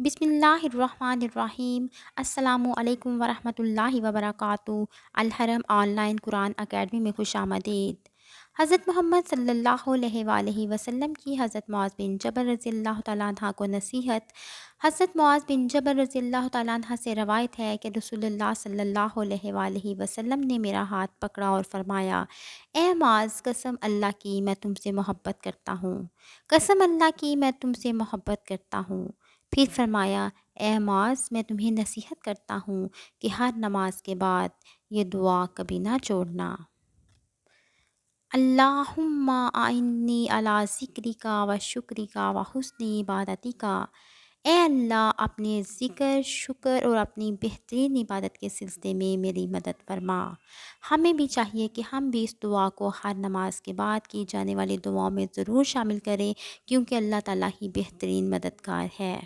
بسم اللہ الرحمن الرحیم۔ السلام علیکم ورحمۃ اللہ وبرکاتہ۔ الحرم آن لائن قرآن اکیڈمی میں خوش آمدید۔ حضرت محمد صلی اللہ علیہ وآلہ وسلم کی حضرت معاذ بن جبل رضی اللہ تعالیٰ عنہ کو نصیحت۔ حضرت معاذ بن جبل رضی اللہ تعالیٰ عنہ سے روایت ہے کہ رسول اللہ صلی اللہ علیہ وآلہ وسلم نے میرا ہاتھ پکڑا اور فرمایا، اے معاذ، قسم اللہ کی میں تم سے محبت کرتا ہوں، قسم اللہ کی میں تم سے محبت کرتا ہوں۔ پھر فرمایا، اے معاذ، میں تمہیں نصیحت کرتا ہوں کہ ہر نماز کے بعد یہ دعا کبھی نہ چھوڑنا۔ اللہم اعنی علی ذکرک و شکرک و حسن عبادتک۔ اے اللہ، اپنے ذکر، شکر اور اپنی بہترین عبادت کے سلسلے میں میری مدد فرما۔ ہمیں بھی چاہیے کہ ہم بھی اس دعا کو ہر نماز کے بعد کی جانے والی دعاؤں میں ضرور شامل کریں، کیونکہ اللہ تعالیٰ ہی بہترین مددگار ہے۔